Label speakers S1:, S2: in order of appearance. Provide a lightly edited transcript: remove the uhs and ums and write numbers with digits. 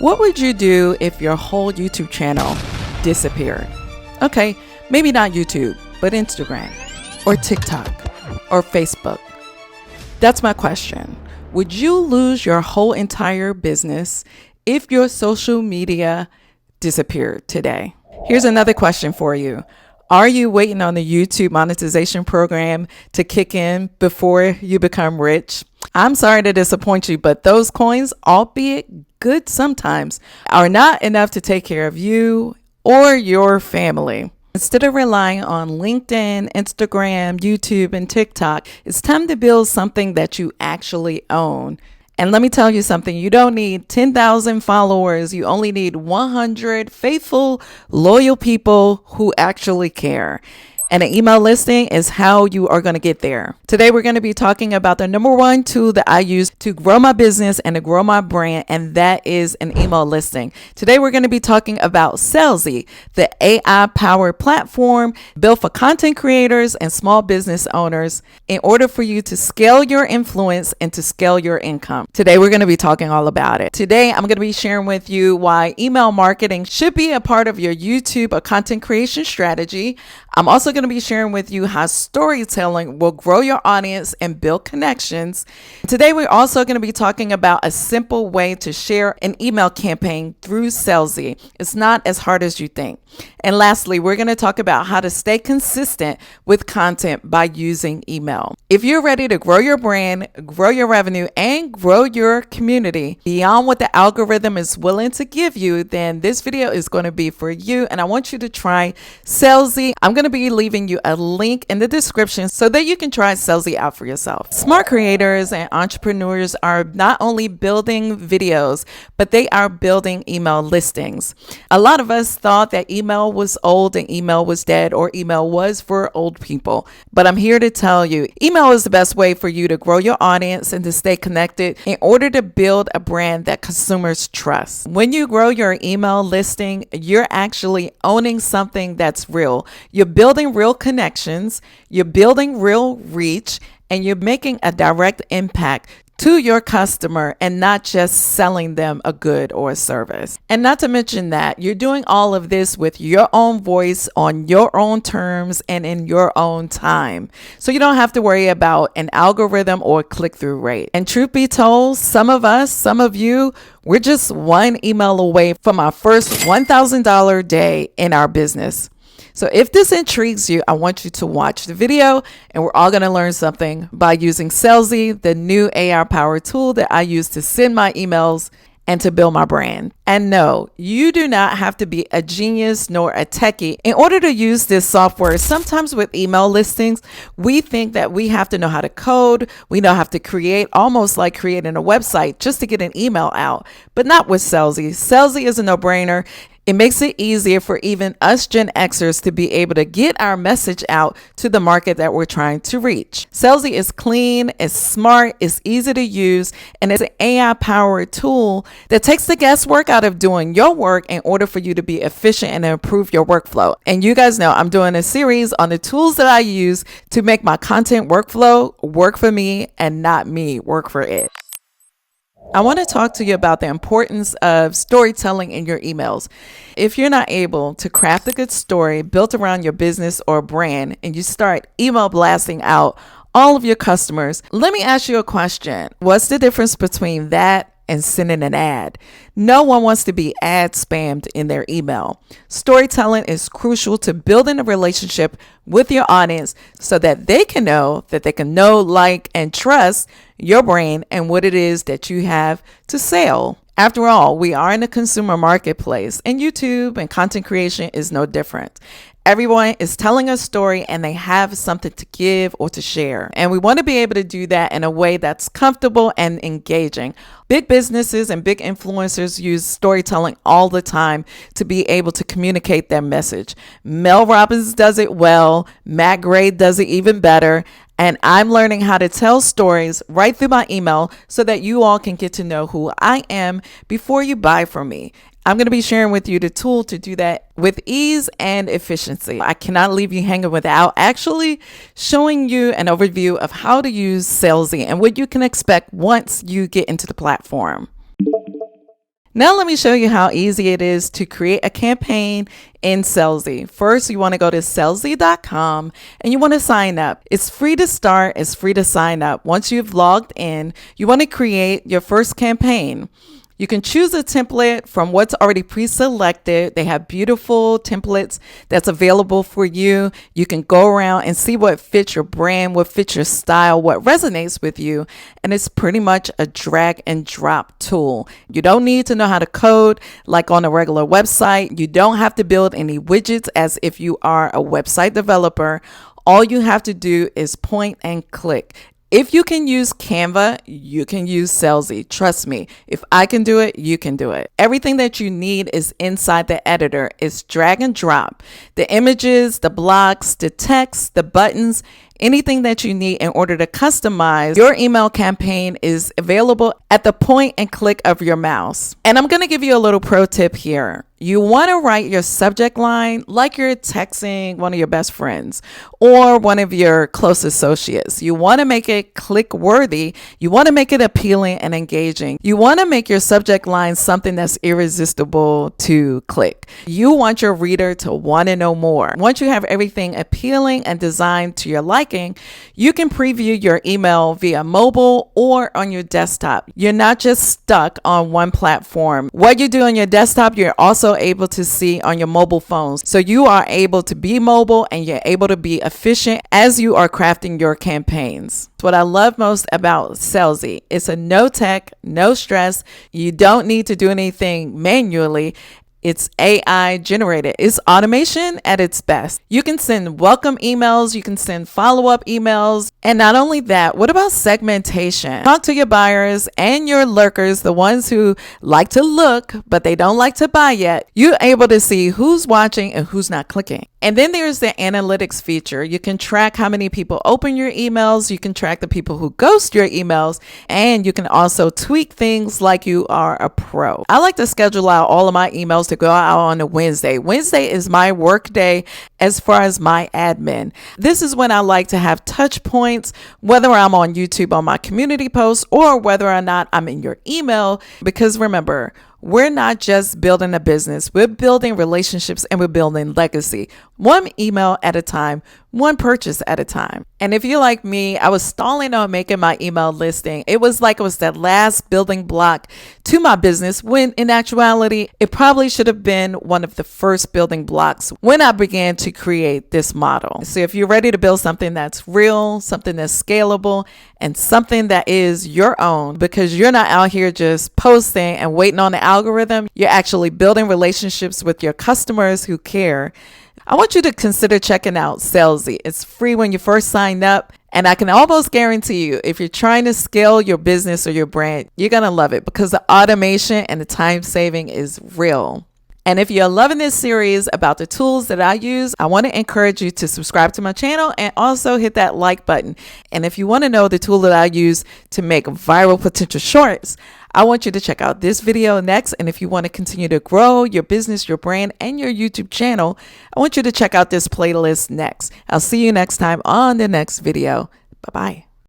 S1: What would you do if your whole YouTube channel disappeared? Okay, maybe not YouTube, but Instagram or TikTok or Facebook. That's my question. Would you lose your whole entire business if your social media disappeared today? Here's another question for you. Are you waiting on the YouTube monetization program to kick in before you become rich? I'm sorry to disappoint you, but those coins, albeit good sometimes, are not enough to take care of you or your family. Instead of relying on LinkedIn, Instagram, YouTube, and TikTok, it's time to build something that you actually own. And let me tell you something, you don't need 10,000 followers. You only need 100 faithful, loyal people who actually care. And an email listing is how you are going to get there. Today, we're going to be talking about the number one tool that I use to grow my business and to grow my brand, and that is an email listing. Today, we're going to be talking about Selzy, the AI-powered platform built for content creators and small business owners in order for you to scale your influence and to scale your income. Today, we're going to be talking all about it. Today, I'm going to be sharing with you why email marketing should be a part of your YouTube or content creation strategy. I'm also going to be sharing with you how storytelling will grow your audience and build connections. Today, we're also going to be talking about a simple way to share an email campaign through Selzy. It's not as hard as you think. And lastly, we're going to talk about how to stay consistent with content by using email. If you're ready to grow your brand, grow your revenue, and grow your community beyond what the algorithm is willing to give you, then this video is going to be for you. And I want you to try Selzy. I'm going to be leaving you a link in the description so that you can try Selzy out for yourself. Smart creators and entrepreneurs are not only building videos, but they are building email listings. A lot of us thought that email was old and email was dead, or email was for old people. But I'm here to tell you, email is the best way for you to grow your audience and to stay connected in order to build a brand that consumers trust. When you grow your email listing, you're actually owning something that's real. You're building real connections, you're building real reach, and you're making a direct impact to your customer and not just selling them a good or a service. And not to mention that you're doing all of this with your own voice on your own terms and in your own time. So you don't have to worry about an algorithm or click-through rate. And truth be told, some of you, we're just one email away from our first $1,000 day in our business. So if this intrigues you, I want you to watch the video, and we're all going to learn something by using Selzy, the new AI-powered tool that I use to send my emails and to build my brand. And no, you do not have to be a genius nor a techie in order to use this software. Sometimes with email listings, we think that we have to know how to code. We know how to create, almost like creating a website just to get an email out, but not with Selzy. Selzy is a no-brainer. It makes it easier for even us Gen Xers to be able to get our message out to the market that we're trying to reach. Selzy is clean, it's smart, it's easy to use, and it's an AI-powered tool that takes the guesswork out of doing your work in order for you to be efficient and improve your workflow. And you guys know I'm doing a series on the tools that I use to make my content workflow work for me and not me work for it. I want to talk to you about the importance of storytelling in your emails. If you're not able to craft a good story built around your business or brand, and you start email blasting out all of your customers, let me ask you a question. What's the difference between that and sending an ad? No one wants to be ad spammed in their email. Storytelling is crucial to building a relationship with your audience so that they can know, like, and trust your brand and what it is that you have to sell. After all, we are in a consumer marketplace, and YouTube and content creation is no different. Everyone is telling a story and they have something to give or to share. And we want to be able to do that in a way that's comfortable and engaging. Big businesses and big influencers use storytelling all the time to be able to communicate their message. Mel Robbins does it well. Matt Gray does it even better. And I'm learning how to tell stories right through my email so that you all can get to know who I am before you buy from me. I'm going to be sharing with you the tool to do that with ease and efficiency. I cannot leave you hanging without actually showing you an overview of how to use Selzy and what you can expect once you get into the platform. Now let me show you how easy it is to create a campaign in Selzy. First, you want to go to selzy.com and you want to sign up. It's free to start, it's free to sign up. Once you've logged in, you want to create your first campaign. You can choose a template from what's already pre-selected. They have beautiful templates that's available for you. You can go around and see what fits your brand, what fits your style, what resonates with you. And it's pretty much a drag and drop tool. You don't need to know how to code like on a regular website. You don't have to build any widgets as if you are a website developer. All you have to do is point and click. If you can use Canva, you can use Selzy. Trust me, if I can do it, you can do it. Everything that you need is inside the editor. It's drag and drop. The images, the blocks, the text, the buttons, anything that you need in order to customize your email campaign is available at the point and click of your mouse. And I'm going to give you a little pro tip here. You want to write your subject line like you're texting one of your best friends or one of your close associates. You want to make it click-worthy. You want to make it appealing and engaging. You want to make your subject line something that's irresistible to click. You want your reader to want to know more. Once you have everything appealing and designed to your liking, you can preview your email via mobile or on your desktop. You're not just stuck on one platform. What you do on your desktop, you're also able to see on your mobile phones. So you are able to be mobile and you're able to be efficient as you are crafting your campaigns. What I love most about Selzy, it's a no tech, no stress. You don't need to do anything manually. It's AI generated. It's automation at its best. You can send welcome emails. You can send follow-up emails. And not only that, what about segmentation? Talk to your buyers and your lurkers, the ones who like to look, but they don't like to buy yet. You're able to see who's watching and who's not clicking. And then there's the analytics feature. You can track how many people open your emails. You can track the people who ghost your emails. And you can also tweak things like you are a pro. I like to schedule out all of my emails to go out on a Wednesday. Wednesday is my work day as far as my admin. This is when I like to have touch points, whether I'm on YouTube on my community posts or whether or not I'm in your email. Because remember, we're not just building a business, we're building relationships and we're building legacy. One email at a time, one purchase at a time. And if you're like me, I was stalling on making my email listing. It was like it was that last building block to my business when in actuality, it probably should have been one of the first building blocks when I began to create this model. So if you're ready to build something that's real, something that's scalable, and something that is your own, because you're not out here just posting and waiting on the algorithm, you're actually building relationships with your customers who care. I want you to consider checking out Selzy. It's free when you first sign up. And I can almost guarantee you, if you're trying to scale your business or your brand, you're going to love it because the automation and the time saving is real. And if you're loving this series about the tools that I use, I want to encourage you to subscribe to my channel and also hit that like button. And if you want to know the tool that I use to make viral potential shorts, I want you to check out this video next. And if you want to continue to grow your business, your brand, and your YouTube channel, I want you to check out this playlist next. I'll see you next time on the next video. Bye-bye.